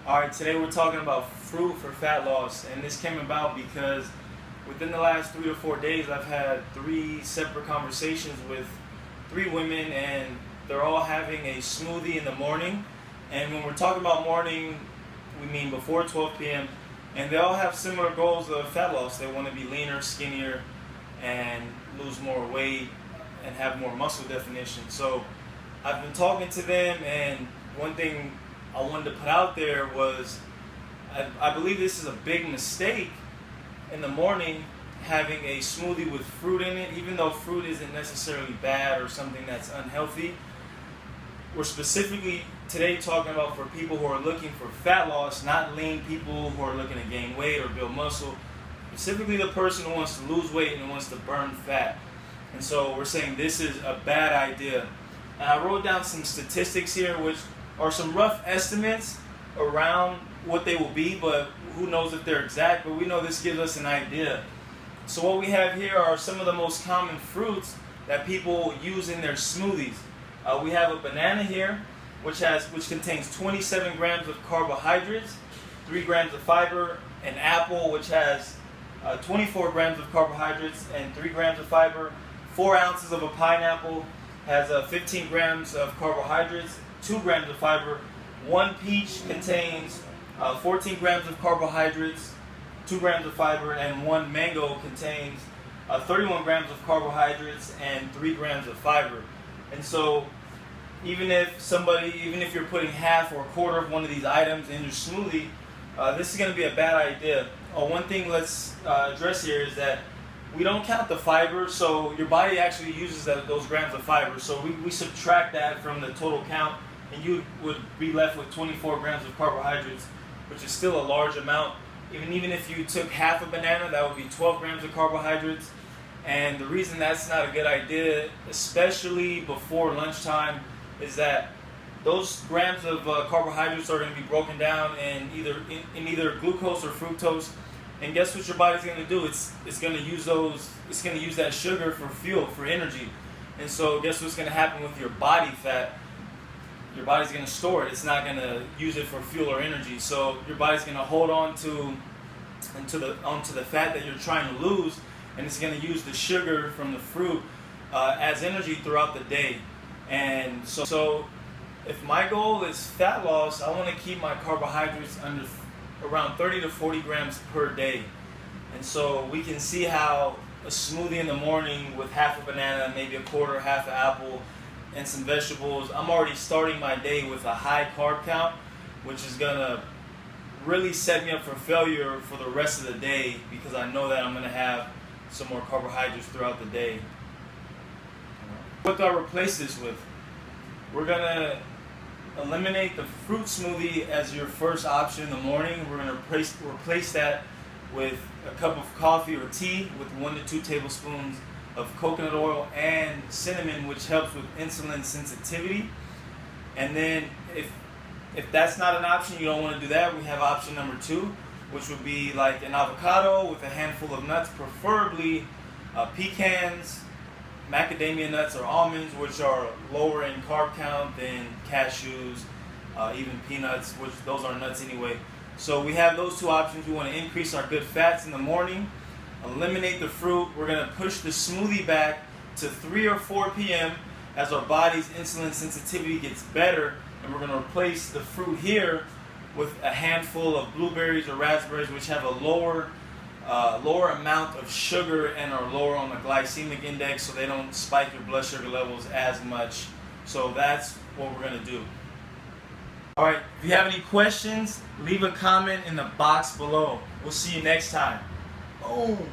Alright, today we're talking about fruit for fat loss, and this came about because within the last 3 to 4 days I've had 3 separate conversations with 3 women, and they're all having a smoothie in the morning. And when we're talking about morning, we mean before 12 p.m. And they all have similar goals of fat loss. They want to be leaner, skinnier, and lose more weight and have more muscle definition. So I've been talking to them, and one thing I wanted to put out there was I believe this is a big mistake in the morning, having a smoothie with fruit in it. Even though fruit isn't necessarily bad or something that's unhealthy, we're specifically today talking about for people who are looking for fat loss, not lean people who are looking to gain weight or build muscle. Specifically the person who wants to lose weight and wants to burn fat. And so we're saying this is a bad idea. And I wrote down some statistics here, which are some rough estimates around what they will be, but who knows if they're exact, but we know this gives us an idea. So what we have here are some of the most common fruits that people use in their smoothies. We have a banana here, which contains 27 grams of carbohydrates, 3 grams of fiber. An apple, which has 24 grams of carbohydrates and 3 grams of fiber. 4 ounces of a pineapple has 15 grams of carbohydrates, 2 grams of fiber. 1 peach contains 14 grams of carbohydrates, 2 grams of fiber, and 1 mango contains 31 grams of carbohydrates and 3 grams of fiber. And so even if you're putting half or a quarter of one of these items in your smoothie, this is going to be a bad idea. One thing let's address here is that we don't count the fiber, so your body actually uses those grams of fiber. So we subtract that from the total count, and you would be left with 24 grams of carbohydrates, which is still a large amount. Even if you took half a banana, that would be 12 grams of carbohydrates. And the reason that's not a good idea, especially before lunchtime, is that those grams of carbohydrates are going to be broken down in either glucose or fructose. And guess what your body's going to do? It's going to use that sugar for fuel, for energy. And so guess what's going to happen with your body fat? Your body's going to store it. It's not going to use it for fuel or energy. So your body's going to hold on to the fat that you're trying to lose, and it's going to use the sugar from the fruit as energy throughout the day. And so if my goal is fat loss, I want to keep my carbohydrates under around 30 to 40 grams per day. And so we can see how a smoothie in the morning with half a banana, maybe a quarter, half an apple, and some vegetables, I'm already starting my day with a high carb count, which is going to really set me up for failure for the rest of the day, because I know that I'm going to have some more carbohydrates throughout the day. What do I replace this with? We're going to eliminate the fruit smoothie as your first option in the morning. We're going to replace that with a cup of coffee or tea with 1 to 2 tablespoons of coconut oil and cinnamon, which helps with insulin sensitivity. And then if that's not an option, you don't want to do that, we have option number 2, which would be like an avocado with a handful of nuts, preferably pecans, macadamia nuts, or almonds, which are lower in carb count than cashews, even peanuts, which those are nuts anyway. So we have those 2 options. We want to increase our good fats in the morning, eliminate the fruit. We're going to push the smoothie back to 3 or 4 p.m. as our body's insulin sensitivity gets better, and we're going to replace the fruit here with a handful of blueberries or raspberries, which have a lower amount of sugar and are lower on the glycemic index, so they don't spike your blood sugar levels as much. So that's what we're going to do. Alright, if you have any questions, leave a comment in the box below. We'll see you next time. Boom!